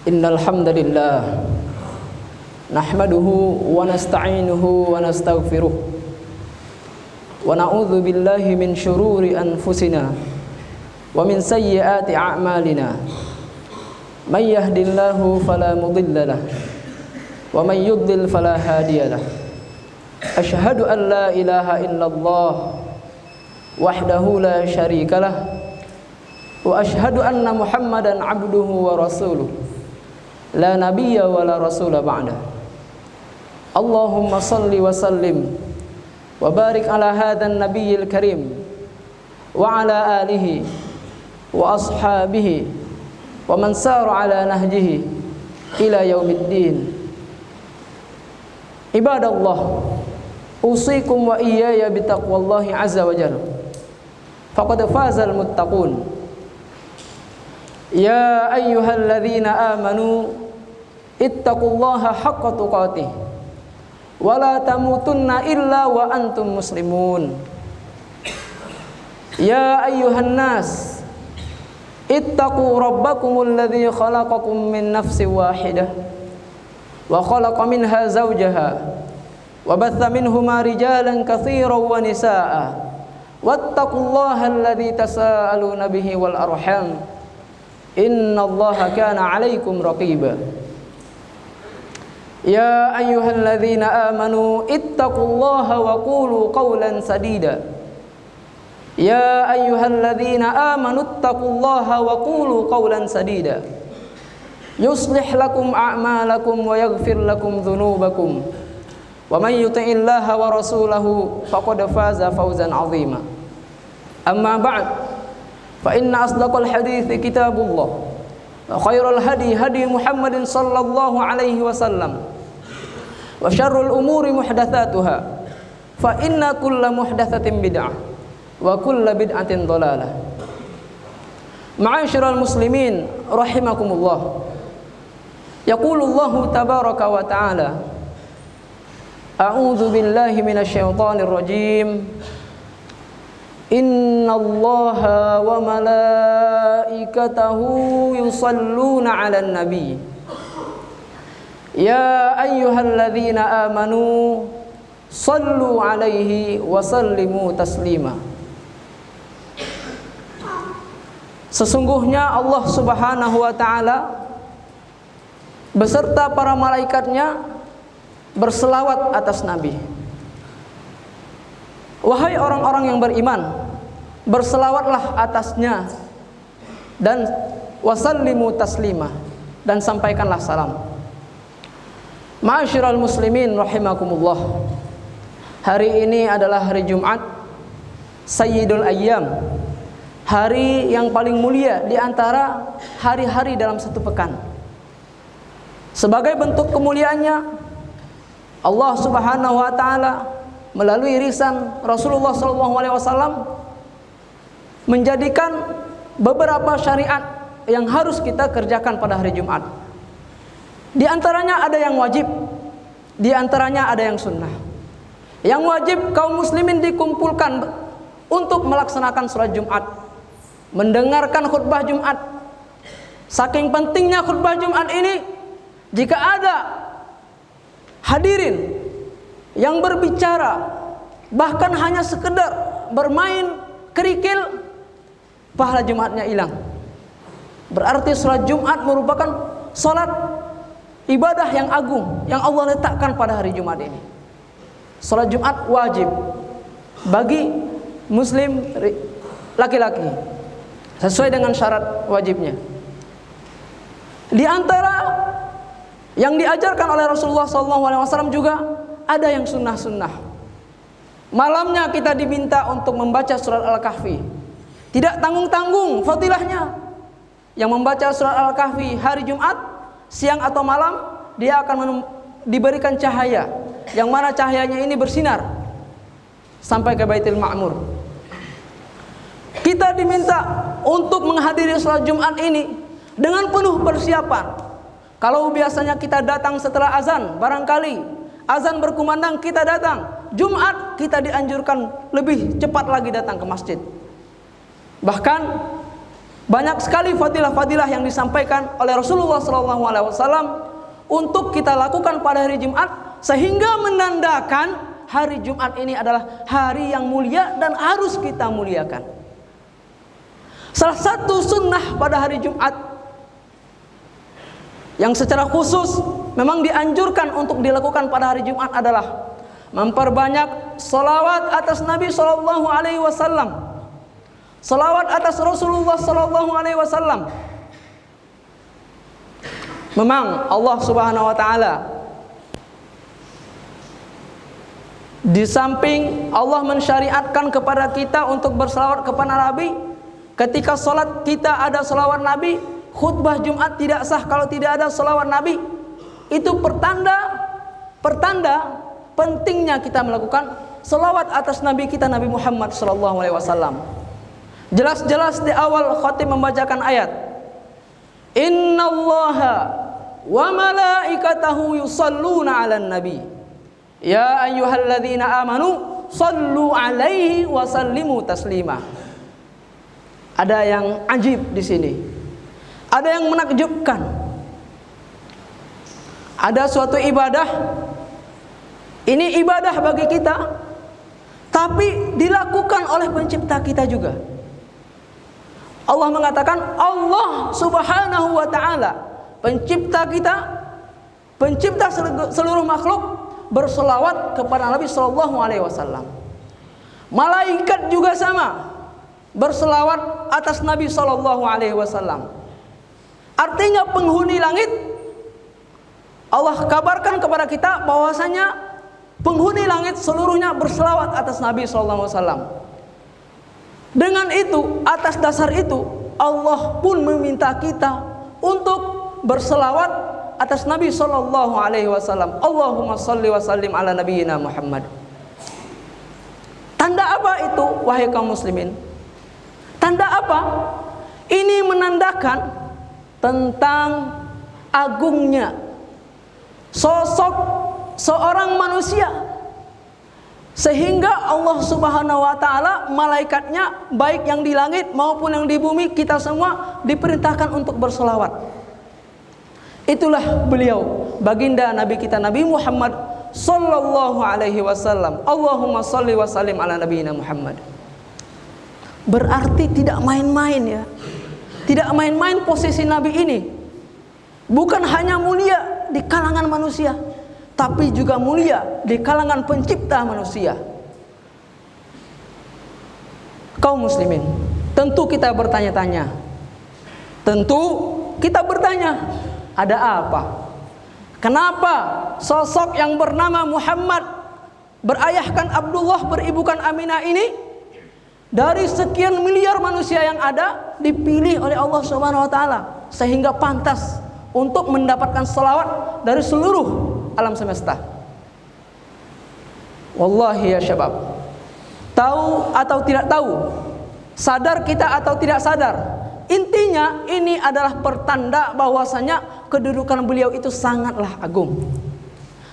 Innal hamdalillah nahmaduhu wa nasta'inuhu wa nastaghfiruh wa na'udzu billahi min shururi anfusina wa min sayyiati a'malina. May yahdihillahu fala mudilla lahu wa may yudlil fala hadiya lahu. Asyhadu an la ilaha illallah wahdahu la syarika lahu wa asyhadu anna Muhammadan abduhu wa rasuluh. La nabiyya wa la rasula ba'da. Allahumma salli wa sallim wa barik ala hadzal nabiyyil karim wa ala alihi wa ashabihi wa man sara ala nahjihi ila yaumiddin. Ibadallah, usikum wa iyaya bitaqwallahi azza wa jalla. Faqad fazal muttaqun. Ya ayyuhalladzina amanu ittaqullaha haqqa tuqatih wa la tamutunna illa wa antum muslimun. Ya ayyuhan nas ittaqu rabbakumul ladzi khalaqakum min nafsin wahidah wa khalaqa minha zawjaha wa batha minhuma rijalan katsiran wa nisaa'a wattaqullaha alladzi tasaaluna bihi wal arham innallaha kana 'alaikum raqiba. Ya ayyuhalladzina amanu ittaqullaha wa qulu qawlan sadida. Ya ayyuhalladzina amanu ittaqullaha wa qulu qawlan sadida. Yuslih lakum a'malakum wa yaghfir lakum dhunubakum. Wa may yuti'illaha wa rasulahu faqad faza fawzan 'azima. Amma ba'd, fa inna asdaqal hadithi kitabullah wa khairal hadi hadi Muhammadin sallallahu alaihi wasallam wa syarrul umuri muhdatsatuha fa inna kulla muhdatsatin bid'ah wa kulla bid'atin dhalalah. Ma'asyiral muslimin rahimakumullah. Yaqulullahu tabaraka wa ta'ala, a'udzu billahi minasyaitonir rajim. Innallaha wa malaikatahu yusalluna 'alan nabi. Ya ayyuhalladzina amanu sallu 'alaihi wa sallimu taslima. Sesungguhnya Allah Subhanahu wa taala beserta para malaikatnya berselawat atas nabi. Wahai orang-orang yang beriman, berselawatlah atasnya dan wasallimu taslima, dan sampaikanlah salam. Ma'asyiral muslimin rahimakumullah. Hari ini adalah hari Jumat, Sayyidul Ayyam, hari yang paling mulia di antara hari-hari dalam satu pekan. Sebagai bentuk kemuliaannya, Allah Subhanahu wa taala melalui lisan Rasulullah SAW menjadikan beberapa syariat yang harus kita kerjakan pada hari Jumat. Di antaranya ada yang wajib, di antaranya ada yang sunnah. Yang wajib kaum muslimin dikumpulkan untuk melaksanakan sholat Jumat, mendengarkan khutbah Jumat. Saking pentingnya khutbah Jumat ini, jika ada hadirin yang berbicara bahkan hanya sekedar bermain kerikil, pahala Jumatnya hilang. Berarti sholat Jumat merupakan sholat ibadah yang agung yang Allah letakkan pada hari Jumat ini. Sholat Jumat wajib bagi muslim laki-laki sesuai dengan syarat wajibnya. Di antara yang diajarkan oleh Rasulullah SAW juga ada yang sunnah-sunnah. Malamnya kita diminta untuk membaca surat Al-Kahfi. Tidak tanggung-tanggung fadilahnya. Yang membaca surat Al-Kahfi hari Jumat, siang atau malam, dia akan diberikan cahaya, yang mana cahayanya ini bersinar sampai ke Baitul Ma'mur. Kita diminta untuk menghadiri salat Jumat ini dengan penuh persiapan. Kalau biasanya kita datang setelah azan, barangkali azan berkumandang kita datang. Jumat kita dianjurkan lebih cepat lagi datang ke masjid. Bahkan Banyak sekali fadilah-fadilah yang disampaikan oleh Rasulullah SAW untuk kita lakukan pada hari Jumat, sehingga menandakan hari Jumat ini adalah hari yang mulia dan harus kita muliakan. Salah satu sunnah pada hari Jumat yang secara khusus memang dianjurkan untuk dilakukan pada hari Jumat adalah memperbanyak salawat atas Nabi SAW, salawat atas Rasulullah SAW. Memang Allah Subhanahu wa taala di samping Allah mensyariatkan kepada kita untuk berselawat kepada Nabi, ketika salat kita ada selawat Nabi, khutbah Jumat tidak sah kalau tidak ada selawat Nabi. Itu pertanda pentingnya kita melakukan selawat atas Nabi kita, Nabi Muhammad SAW. Jelas-jelas di awal khatib membacakan ayat, Innallaha wa malaikatahu yusalluna 'alan nabi ya ayyuhalladzina amanu sallu 'alaihi wa sallimu taslima. Ada yang ajib di sini, ada yang menakjubkan. Ada suatu ibadah, ini ibadah bagi kita, tapi dilakukan oleh pencipta kita juga. Allah mengatakan, Allah Subhanahu wa ta'ala, pencipta kita, pencipta seluruh makhluk, berselawat kepada Nabi SAW. Malaikat juga sama, berselawat atas Nabi SAW. Artinya penghuni langit, Allah kabarkan kepada kita bahwasanya penghuni langit seluruhnya berselawat atas Nabi SAW. Dengan itu, atas dasar itu, Allah pun meminta kita untuk berselawat atas Nabi SAW. Allahumma salli wa sallim ala nabiyyina Muhammad. Tanda apa itu, wahai kaum muslimin? Tanda apa? Ini menandakan tentang agungnya sosok seorang manusia, sehingga Allah Subhanahu wa ta'ala, malaikatnya baik yang di langit maupun yang di bumi, kita semua diperintahkan untuk berselawat. Itulah beliau, baginda Nabi kita, Nabi Muhammad sallallahu alaihi wasallam. Allahumma salli wa sallim ala nabiyyina Muhammad. Berarti tidak main-main ya. Tidak main-main posisi Nabi ini. Bukan hanya mulia di kalangan manusia, tapi juga mulia di kalangan pencipta manusia. Kaum muslimin, tentu kita bertanya-tanya. Tentu kita bertanya, ada apa? Kenapa sosok yang bernama Muhammad, berayahkan Abdullah, beribukan Aminah ini, dari sekian miliar manusia yang ada, dipilih oleh Allah Subhanahu wa ta'ala sehingga pantas untuk mendapatkan selawat dari seluruh alam semesta? Wallahi ya syabab, tahu atau tidak tahu, sadar kita atau tidak sadar, intinya ini adalah pertanda bahwasanya kedudukan beliau itu sangatlah agung,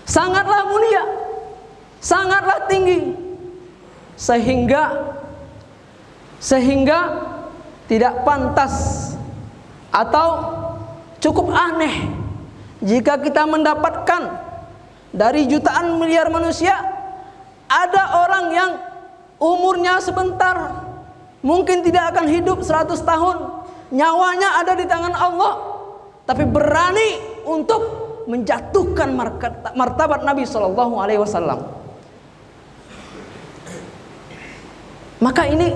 sangatlah mulia, sangatlah tinggi, sehingga tidak pantas atau cukup aneh jika kita mendapatkan dari jutaan miliar manusia, ada orang yang umurnya sebentar, mungkin tidak akan hidup 100 tahun, nyawanya ada di tangan Allah, tapi berani untuk menjatuhkan martabat Nabi SAW. Maka ini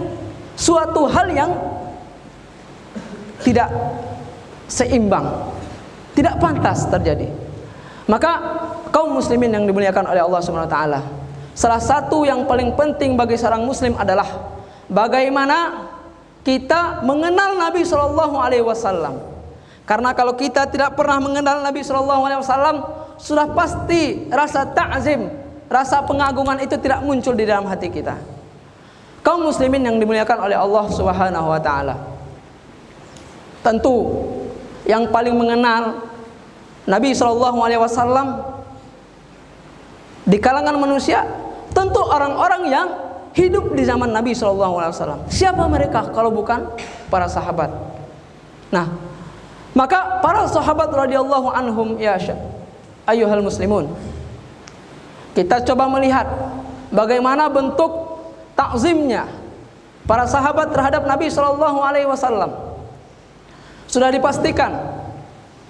suatu hal yang tidak seimbang, tidak pantas terjadi. Maka kaum muslimin yang dimuliakan oleh Allah Subhanahu wa taala, salah satu yang paling penting bagi seorang muslim adalah bagaimana kita mengenal Nabi SAW. Karena kalau kita tidak pernah mengenal Nabi SAW, sudah pasti rasa ta'zim, rasa pengagungan itu tidak muncul di dalam hati kita. Kaum muslimin yang dimuliakan oleh Allah Subhanahu wa taala, tentu yang paling mengenal Nabi SAW di kalangan manusia tentu orang-orang yang hidup di zaman Nabi SAW. Siapa mereka kalau bukan para sahabat? Nah, maka para sahabat radhiyallahu anhum ya ayyuhal muslimun, kita coba melihat bagaimana bentuk takzimnya para sahabat terhadap Nabi sallallahu alaihi wasallam. Sudah dipastikan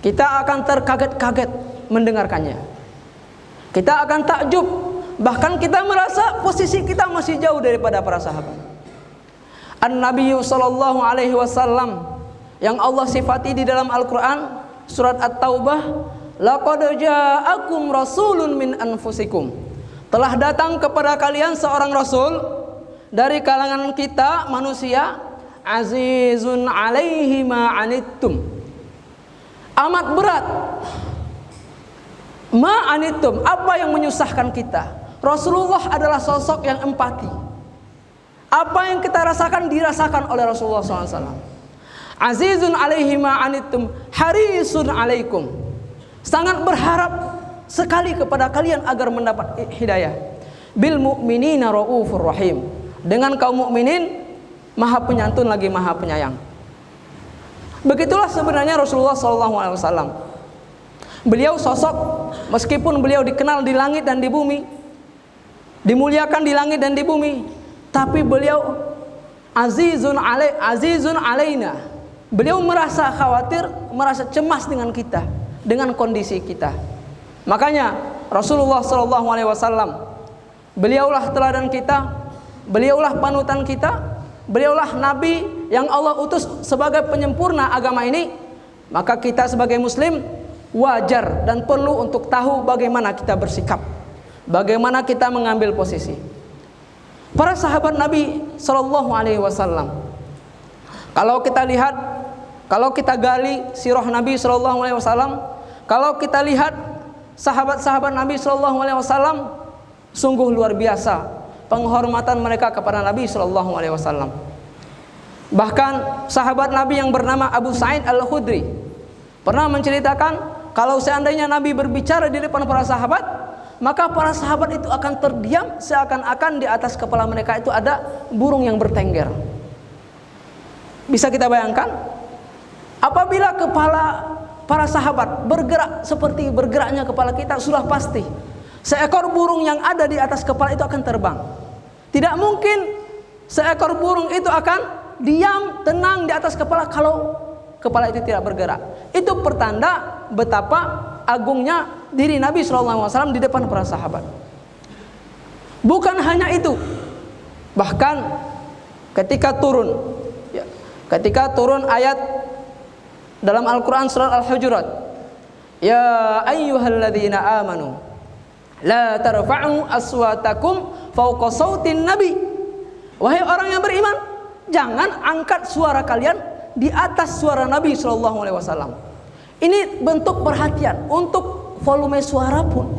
kita akan terkaget-kaget mendengarkannya. Kita akan takjub, bahkan kita merasa posisi kita masih jauh daripada para sahabat. An-Nabi sallallahu alaihi wasallam yang Allah sifati di dalam Al-Qur'an surat At-Taubah, laqad ja'akum rasulun min anfusikum. Telah datang kepada kalian seorang rasul dari kalangan kita manusia, azizun alaihi ma anittum. Amat berat ma anittum, apa yang menyusahkan kita. Rasulullah adalah sosok yang empati. Apa yang kita rasakan dirasakan oleh Rasulullah SAW. Azizun alaihi ma anittum harisun alaikum. Sangat berharap sekali kepada kalian agar mendapat hidayah. Bil mu'minina raufur rahim. Dengan kaum mukminin maha penyantun lagi maha penyayang. Begitulah sebenarnya Rasulullah SAW. Beliau sosok, meskipun beliau dikenal di langit dan di bumi, dimuliakan di langit dan di bumi, tapi beliau azizun alaina. Beliau merasa khawatir, merasa cemas dengan kita, dengan kondisi kita. Makanya Rasulullah SAW, beliaulah teladan kita, beliaulah panutan kita, beliaulah Nabi yang Allah utus sebagai penyempurna agama ini. Maka kita sebagai muslim wajar dan perlu untuk tahu bagaimana kita bersikap, bagaimana kita mengambil posisi. Para sahabat Nabi sallallahu alaihi wasallam, kalau kita lihat, kalau kita gali sirah Nabi sallallahu alaihi wasallam, kalau kita lihat sahabat-sahabat Nabi sallallahu alaihi wasallam, sungguh luar biasa penghormatan mereka kepada Nabi sallallahu alaihi wasallam. Bahkan sahabat Nabi yang bernama Abu Sa'id Al-Khudri pernah menceritakan, kalau seandainya Nabi berbicara di depan para sahabat, maka para sahabat itu akan terdiam seakan-akan di atas kepala mereka itu ada burung yang bertengger. Bisa kita bayangkan? Apabila kepala para sahabat bergerak seperti bergeraknya kepala kita, sudah pasti seekor burung yang ada di atas kepala itu akan terbang. Tidak mungkin seekor burung itu akan diam tenang di atas kepala kalau kepala itu tidak bergerak. Itu pertanda betapa agungnya diri Nabi SAW di depan para sahabat. Bukan hanya itu, bahkan ketika turun ayat dalam Al-Quran surat Al-Hujurat, ya ayyuhalladzina amanu la tarfa'u aswatakum fawqa sautin nabi. Wahai orang yang beriman, jangan angkat suara kalian di atas suara Nabi SAW. Ini bentuk perhatian untuk volume suara pun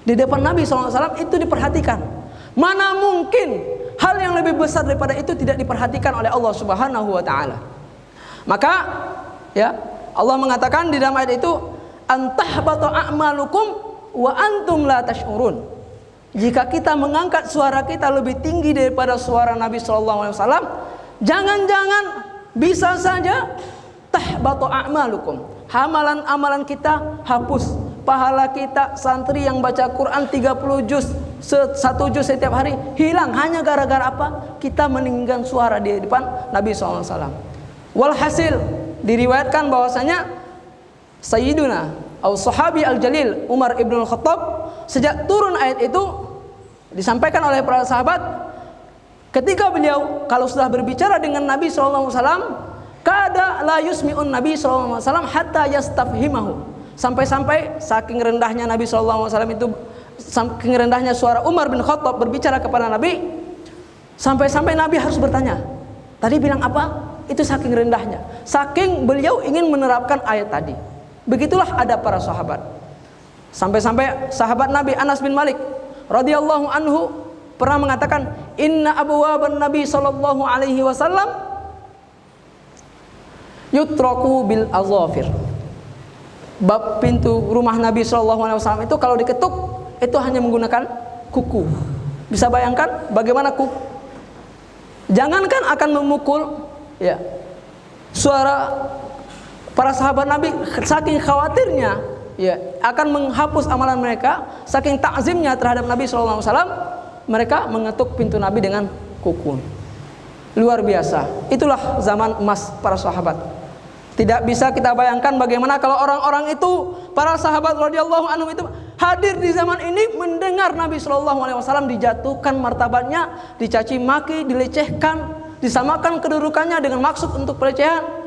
di depan Nabi SAW itu diperhatikan. Mana mungkin hal yang lebih besar daripada itu tidak diperhatikan oleh Allah Subhanahu wa taala. Maka ya, Allah mengatakan di dalam ayat itu, antahbatu a'malukum wa antum la tash'urun. Jika kita mengangkat suara kita lebih tinggi daripada suara Nabi SAW, jangan-jangan bisa saja tahbatu a'malukum, amalan-amalan kita hapus, pahala kita santri yang baca Quran 30 juz, 1 juz setiap hari hilang hanya gara-gara apa? Kita meninggikan suara di depan Nabi SAW. Walhasil diriwayatkan bahwasanya Sayyiduna atau Sahabi Al-Jalil Umar Ibn Al-Khattab, sejak turun ayat itu disampaikan oleh para sahabat, ketika beliau kalau sudah berbicara dengan Nabi SAW, kada la yusmi'un Nabi SAW hatta yastafhimahu. Sampai-sampai saking rendahnya Nabi SAW itu, saking rendahnya suara Umar bin Khattab berbicara kepada Nabi, sampai-sampai Nabi harus bertanya, tadi bilang apa? Itu saking rendahnya, saking beliau ingin menerapkan ayat tadi. Begitulah ada para sahabat. Sampai-sampai sahabat Nabi Anas bin Malik radhiyallahu anhu pernah mengatakan, inna abwaban Nabi sallallahu alaihi wasallam yutraku bil azafir. Bab pintu rumah Nabi sallallahu alaihi wasallam itu kalau diketuk itu hanya menggunakan kuku. Bisa bayangkan bagaimana kuku? Jangankan akan memukul, ya, suara Para sahabat Nabi saking khawatirnya ya akan menghapus amalan mereka, saking takzimnya terhadap Nabi sallallahu alaihi wasallam, mereka mengetuk pintu Nabi dengan kuku. Luar biasa. Itulah zaman emas para sahabat. Tidak bisa kita bayangkan bagaimana kalau orang-orang itu, para sahabat radhiyallahu anhum itu hadir di zaman ini mendengar Nabi sallallahu alaihi wasallam dijatuhkan martabatnya, dicaci maki, dilecehkan, disamakan kedudukannya dengan maksud untuk pelecehan.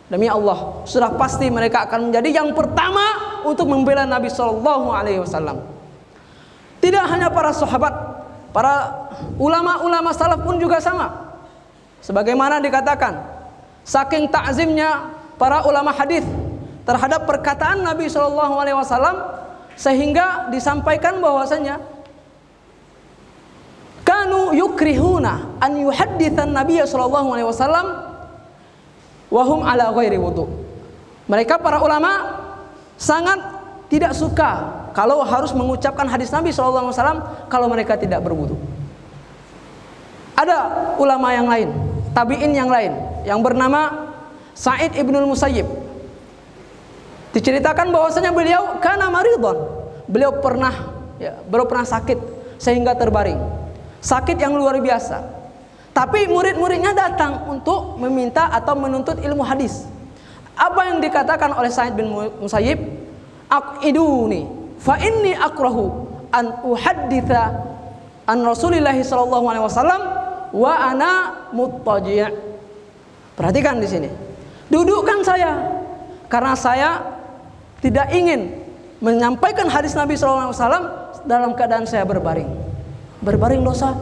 Demi Allah, sudah pasti mereka akan menjadi yang pertama untuk membela Nabi sallallahu alaihi wasallam. Tidak hanya para sahabat, para ulama-ulama salaf pun juga sama. Sebagaimana dikatakan, saking takzimnya para ulama hadis terhadap perkataan Nabi sallallahu alaihi wasallam, sehingga disampaikan bahwasanya kanu yukrihuna an yuhadditsan Nabiy sallallahu alaihi wasallam wahum ala ghairi wudu. Mereka para ulama sangat tidak suka kalau harus mengucapkan hadis Nabi sallallahu alaihi wasallam kalau mereka tidak berwudu. Ada ulama yang lain, tabi'in yang lain yang bernama Sa'id ibnul Musayyib. Diceritakan bahwasanya beliau kana maridon. Beliau pernah sakit sehingga terbaring. Sakit yang luar biasa. Tapi murid-muridnya datang untuk meminta atau menuntut ilmu hadis. Apa yang dikatakan oleh Sa'id bin Musayyib? Aqiduni fa inni akrahu an uhadditsa an Rasulillah sallallahu alaihi wasallam wa ana muttaji'. Perhatikan di sini. Dudukkan saya karena saya tidak ingin menyampaikan hadis Nabi sallallahu alaihi wasallam dalam keadaan saya berbaring. Berbaring dosa?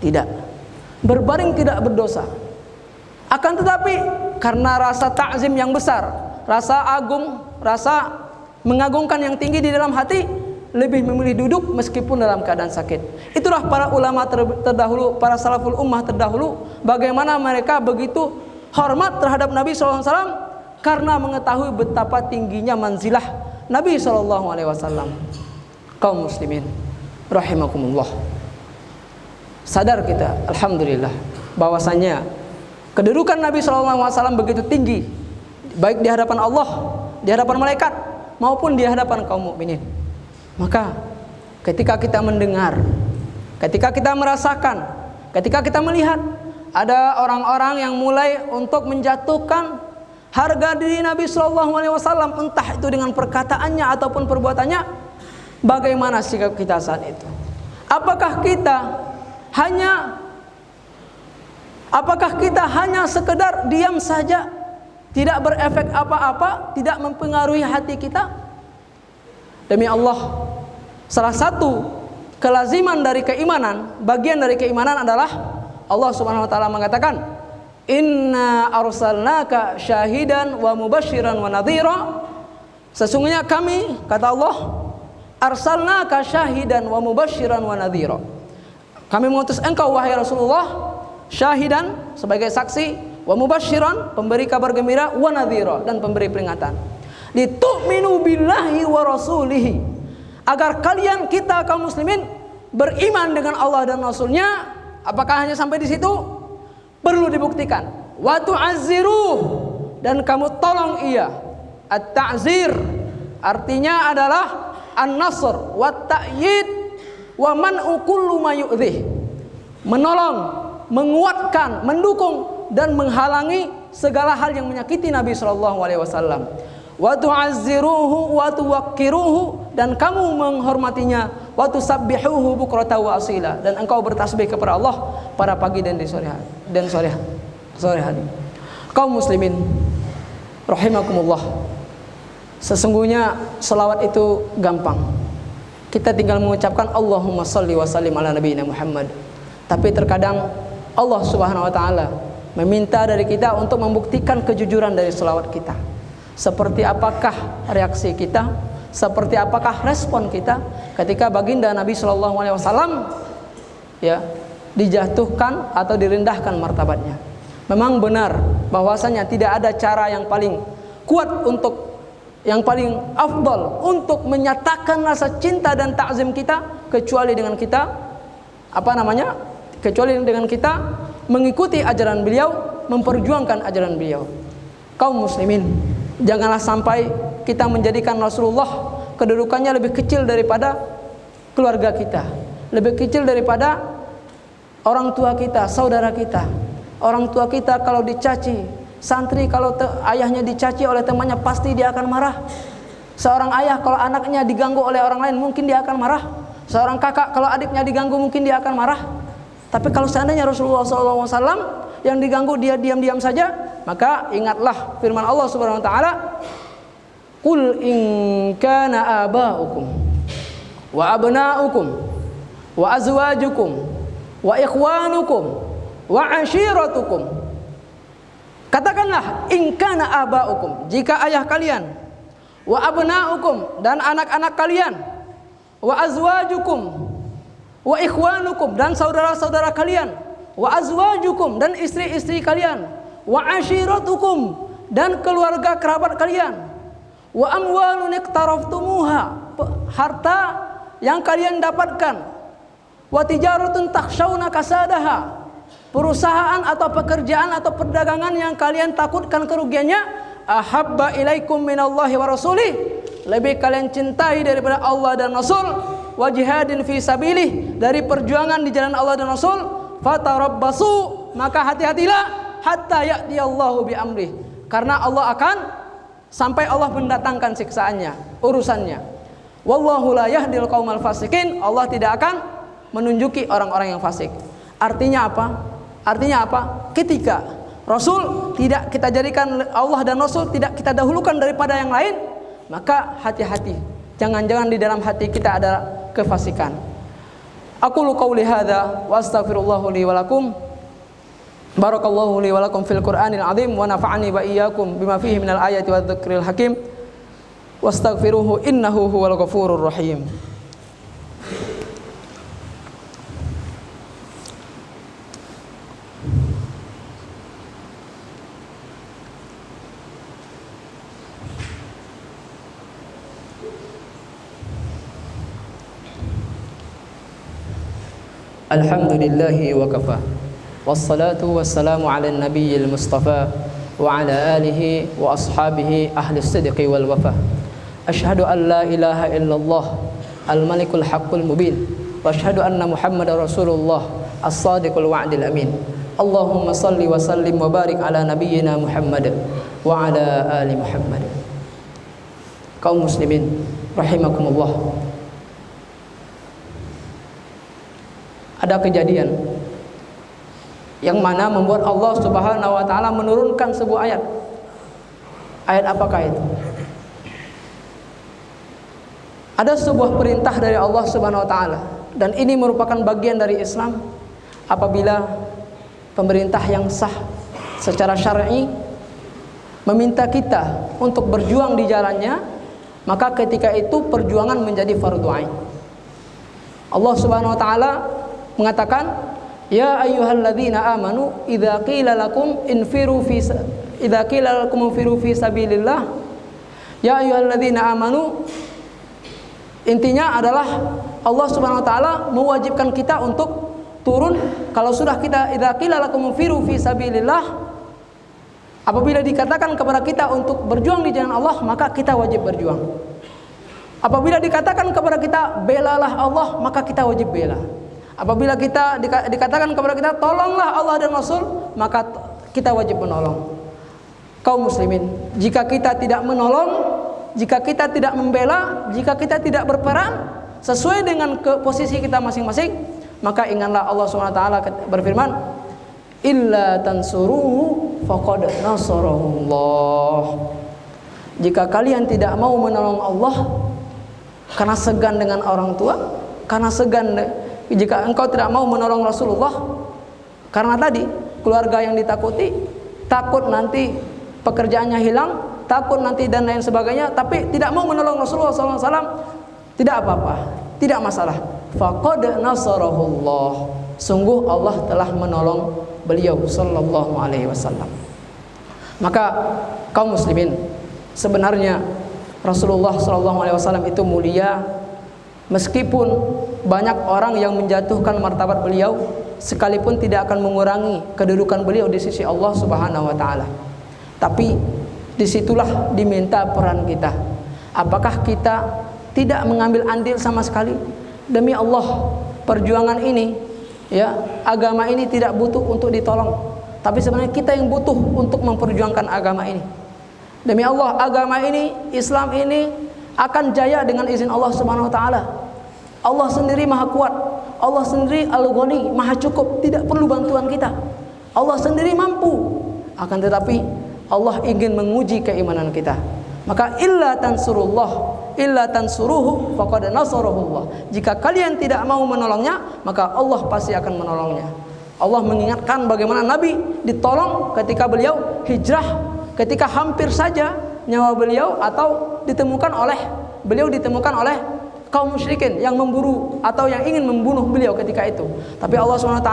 Tidak. Berbaring tidak berdosa. Akan tetapi karena rasa takzim yang besar, rasa agung, rasa mengagungkan yang tinggi di dalam hati, lebih memilih duduk meskipun dalam keadaan sakit. Itulah para ulama terdahulu, para salaful ummah terdahulu, bagaimana mereka begitu hormat terhadap Nabi SAW karena mengetahui betapa tingginya manzilah Nabi SAW. Kaum muslimin rahimakumullah, sadar kita alhamdulillah bahwasanya kedudukan Nabi SAW begitu tinggi, baik di hadapan Allah, di hadapan malaikat, maupun di hadapan kaum mukminin. Maka ketika kita mendengar, ketika kita merasakan, ketika kita melihat ada orang-orang yang mulai untuk menjatuhkan harga diri Nabi SAW, entah itu dengan perkataannya ataupun perbuatannya, bagaimana sikap kita saat itu? Apakah kita hanya sekedar diam saja, tidak berefek apa-apa, tidak mempengaruhi hati kita? Demi Allah, salah satu kelaziman dari keimanan, bagian dari keimanan adalah Allah Subhanahu wa taala mengatakan, "Inna arsalnaka syahidan wa mubasysyiran wa nadhira." Sesungguhnya kami, kata Allah, arsalnaka syahidan wa mubasysyiran wa nadhira. Kami mengutus engkau wahai Rasulullah syahidan sebagai saksi, wa mubasysyiran pemberi kabar gembira, wa nadhira dan pemberi peringatan. Litu'minu billahi wa rasulihi, agar kalian, kita kaum muslimin, beriman dengan Allah dan Rasulnya. Apakah hanya sampai di situ? Perlu dibuktikan. Wa tu'azziruh, dan kamu tolong ia. At-ta'zir artinya adalah an-nasr wa ta'yid wa man'u kullu ma yu'dhih. Menolong, menguatkan, mendukung dan menghalangi segala hal yang menyakiti Nabi sallallahu alaihi wasallam. Wa tu'azziruhu wa tuwaqqiruhu, dan kamu menghormatinya, wa tusabbihuhu bukratan wa asila, dan engkau bertasbih kepada Allah pada pagi dan di sore hari. Kaum muslimin rahimakumullah, sesungguhnya selawat itu gampang. Kita tinggal mengucapkan Allahumma shalli wa sallim ala nabiyina Muhammad. Tapi terkadang Allah Subhanahu wa taala meminta dari kita untuk membuktikan kejujuran dari selawat kita. Seperti apakah reaksi kita, seperti apakah respon kita ketika baginda Nabi sallallahu alaihi wasallam dijatuhkan atau direndahkan martabatnya. Memang benar bahwasanya tidak ada cara yang paling kuat untuk, yang paling afdal untuk menyatakan rasa cinta dan takzim kita kecuali dengan kita mengikuti ajaran beliau, memperjuangkan ajaran beliau. Kaum muslimin Janganlah sampai kita menjadikan Rasulullah kedudukannya lebih kecil daripada keluarga kita, lebih kecil daripada orang tua kita, saudara kita. Orang tua kita kalau dicaci, santri kalau ayahnya dicaci oleh temannya, pasti dia akan marah. Seorang ayah kalau anaknya diganggu oleh orang lain, mungkin dia akan marah. Seorang kakak kalau adiknya diganggu, mungkin dia akan marah. Tapi kalau seandainya Rasulullah SAW yang diganggu dia diam-diam saja, maka ingatlah firman Allah Subhanahu Wa Taala, "Qul in kana aba'ukum wa abna'ukum wa azwajukum wa ikhwanukum wa ashiratukum." Katakanlah, in kana aba'ukum, jika ayah kalian, wa abna'ukum, dan anak-anak kalian, wa azwajukum, wa ikhwanukum, dan saudara-saudara kalian, wa azwajukum, dan istri-istri kalian, wa ashiratukum, dan keluarga kerabat kalian, wa amwalun iqtaraftumuha, harta yang kalian dapatkan, wa tijaratun takhshawna kasadaha, perusahaan atau pekerjaan atau perdagangan yang kalian takutkan kerugiannya, ahabba ilaikum minallahi wa rasulih, lebih kalian cintai daripada Allah dan Rasul, wa jihadin fi sabilih, dari perjuangan di jalan Allah dan Rasul, fatarabbasu, maka hati-hatilah, hatta ya'tiyallahu bi amrih, karena Allah akan, sampai Allah mendatangkan siksaannya, urusannya. Wallahu la yahdil qaumal fasikin, Allah tidak akan menunjuki orang-orang yang fasik. Artinya apa? Artinya apa? Ketika Rasul tidak kita jadikan, Allah dan Rasul tidak kita dahulukan daripada yang lain, maka hati-hati, jangan-jangan di dalam hati kita ada kefasikan. Aqulu qauli hadza wa astaghfirullahu li wa lakum. Barakallahu li wa lakum fil Qur'anil azim wa nafa'ani wa iyyakum bima fihi minal ayati wadh dzikril hakim. Wastaghfiruhu innahu huwal ghafurur rahim. Alhamdulillahi wa kafa, wassalatu wassalamu ala nabiyil mustafa wa ala alihi wa ashabihi ahli sidqi wal wafa. Ashhadu an la ilaha illallah al-malikul haqqul mubin, wa ashhadu anna muhammadar rasulullah as-sadiqul wa'dil amin. Allahumma salli wa sallim wa barik ala nabiyyina Muhammad wa ala ali Muhammad. Kaum muslimin rahimakumullah, ada kejadian yang mana membuat Allah Subhanahu wa taala menurunkan sebuah ayat. Ayat apakah itu? Ada sebuah perintah dari Allah Subhanahu wa taala, dan ini merupakan bagian dari Islam. Apabila pemerintah yang sah secara syar'i meminta kita untuk berjuang di jalannya, maka ketika itu perjuangan menjadi fardu ain. Allah Subhanahu wa taala mengatakan, ya ayyuhalladzina amanu idza qila lakum infiru fi sabilillah. Ya ayyuhalladzina amanu, intinya adalah Allah Subhanahu wa taala mewajibkan kita untuk turun. Kalau sudah kita idza qila lakum infiru fi sabilillah, apabila dikatakan kepada kita untuk berjuang di jalan Allah, maka kita wajib berjuang. Apabila dikatakan kepada kita belalah Allah, maka kita wajib bela. Apabila kita dikatakan kepada kita tolonglah Allah dan Rasul, maka kita wajib menolong. Kaum muslimin, jika kita tidak menolong, jika kita tidak membela, jika kita tidak berperan sesuai dengan posisi kita masing-masing, maka ingatlah Allah SWT berfirman, illa tansuruhu faqad nasarahullah. Jika kalian tidak mau menolong Allah karena segan dengan orang tua, karena segan, jika engkau tidak mau menolong Rasulullah karena tadi keluarga yang ditakuti, takut nanti pekerjaannya hilang, takut nanti dan lain sebagainya, tapi tidak mau menolong Rasulullah SAW, tidak apa-apa, tidak masalah. Faqad nasarahullah, sungguh Allah telah menolong beliau sallallahu alaihi wasallam. Maka kaum muslimin, sebenarnya Rasulullah sallallahu alaihi wasallam itu mulia, meskipun banyak orang yang menjatuhkan martabat beliau, sekalipun tidak akan mengurangi kedudukan beliau di sisi Allah Subhanahu wa taala. Tapi disitulah diminta peran kita. Apakah kita tidak mengambil andil sama sekali? Demi Allah, perjuangan ini, ya, agama ini tidak butuh untuk ditolong, tapi sebenarnya kita yang butuh untuk memperjuangkan agama ini. Demi Allah, agama ini, Islam ini akan jaya dengan izin Allah Subhanahu wa taala. Allah sendiri Maha Kuat. Allah sendiri Al-Ghani, Maha Cukup, tidak perlu bantuan kita. Allah sendiri mampu. Akan tetapi Allah ingin menguji keimanan kita. Maka illa tansuruhu faqad nasarahullah. Jika kalian tidak mau menolongnya, maka Allah pasti akan menolongnya. Allah mengingatkan bagaimana Nabi ditolong ketika beliau hijrah, ketika hampir saja nyawa beliau atau ditemukan oleh kaum musyrikin yang memburu atau yang ingin membunuh beliau ketika itu. Tapi Allah SWT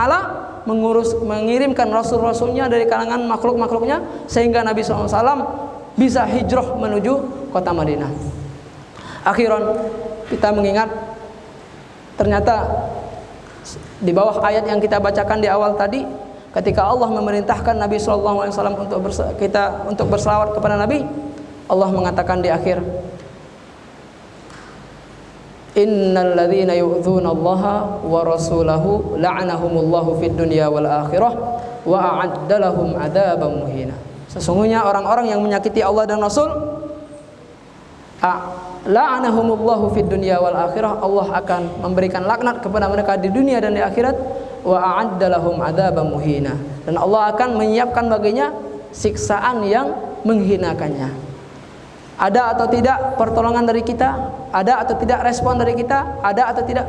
mengirimkan rasul-rasulnya dari kalangan makhluk-makhluknya sehingga Nabi SAW bisa hijrah menuju kota Madinah. Akhiran kita mengingat ternyata di bawah ayat yang kita bacakan di awal tadi, ketika Allah memerintahkan Nabi SAW untuk berselawat kepada Nabi, Allah mengatakan di akhir, innal ladzina yu'dzuna Allaha wa rasulahu la'anahumullahu fid dunya wal akhirah wa a'adda lahum 'adzaban muhina. Sesungguhnya orang-orang yang menyakiti Allah dan Rasul, la'anahumullahu fid dunya wal akhirah, Allah akan memberikan laknat kepada mereka di dunia dan di akhirat, wa a'adda lahum 'adzaban muhina, dan Allah akan menyiapkan baginya siksaan yang menghinakannya. Ada atau tidak pertolongan dari kita, ada atau tidak respon dari kita, ada atau tidak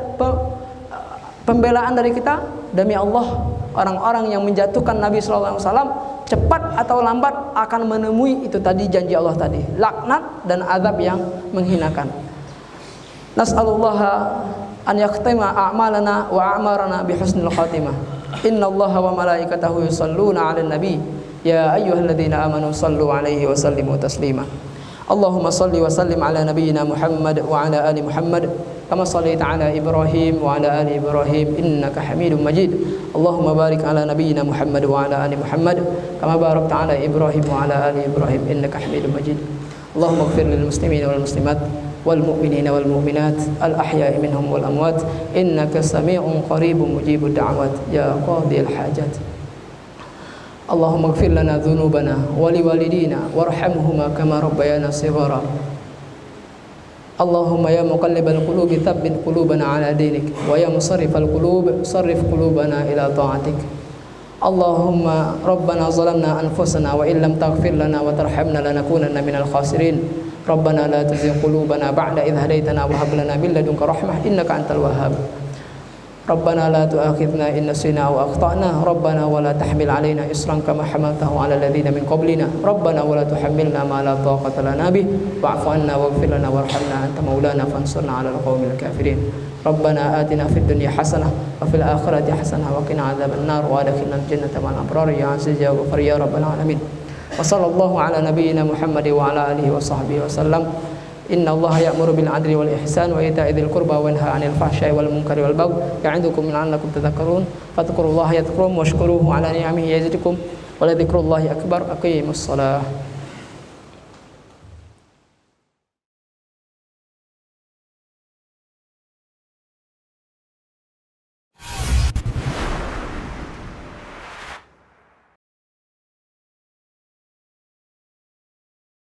pembelaan dari kita, demi Allah, orang-orang yang menjatuhkan Nabi SAW cepat atau lambat akan menemui itu tadi janji Allah tadi, laknat dan azab yang menghinakan. Nas'alullaha an yakhtima a'malana wa a'marana bihusnil khatimah. Innallaha wa malaikatahu yusalluna 'alan nabi ya ayyuhalladzina amanu sallu 'alaihi wa sallimu taslima. Allahumma salli wa sallim ala nabiyyina Muhammad wa ala ali Muhammad kama sallaita ala Ibrahim wa ala ali Ibrahim innaka Hamidum Majid. Allahumma barik ala nabiyyina Muhammad wa ala ali Muhammad kama barakta ala Ibrahim wa ala ali Ibrahim innaka Hamidum Majid. Allahumma ighfir lil muslimina wal muslimat wal mu'minina wal mu'minat al ahya'i minhum wal amwat innaka sami'un qaribun mujibud da'wat ya qadhil hajat. Allahumma ighfir lana dhunubana wa liwalidina warhamhuma kama rabbayana shighara. Allahumma ya muqallibal qulubi tsabbit qulubana ala dinik wa ya musarrifal qulub sarrif qulubana ila ta'atik. Allahumma rabbana zalamna anfusana wa illam taghfir lana wa tarhamna lanakunanna minal khasirin. Rabbana la tuzigh qulubana ba'da idh hadaytana wa hab lana min ladunka rahmah innaka antal wahhab. Rabbana la tu'akhidhna in nasina wa akhtana. Rabbana wa la tahmil alaina isran kama hamaltahu ala alladhina min qablina. Rabbana wa la tuhammilna ma la taqata lana bih wa'fu anna waghfir lana warhamna anta maulana fansurna 'alal qaumil kafirin. Rabbana atina fid dunya hasanah wa fil akhirati hasanah wa qina 'adzaban nar wa adkhilna al-jannata ma'al abrar ya aziz ya ghafur ya rabbal alamin. Wa sallallahu ala nabiyyina Muhammad wa ala alihi wa sahbihi wa sallam. Inna Allah ya'muru bil 'adli wal ihsan wa ita'i dzil qurba wa yanha 'anil fahsya'i wal munkari wal baghi ya'idukum la'allakum tadhakkarun. Fadhkurullaha yadhkurkum washkuruhu 'ala ni'amihi yazidkum wa la dzikrullahi akbar. Aqimus shalah.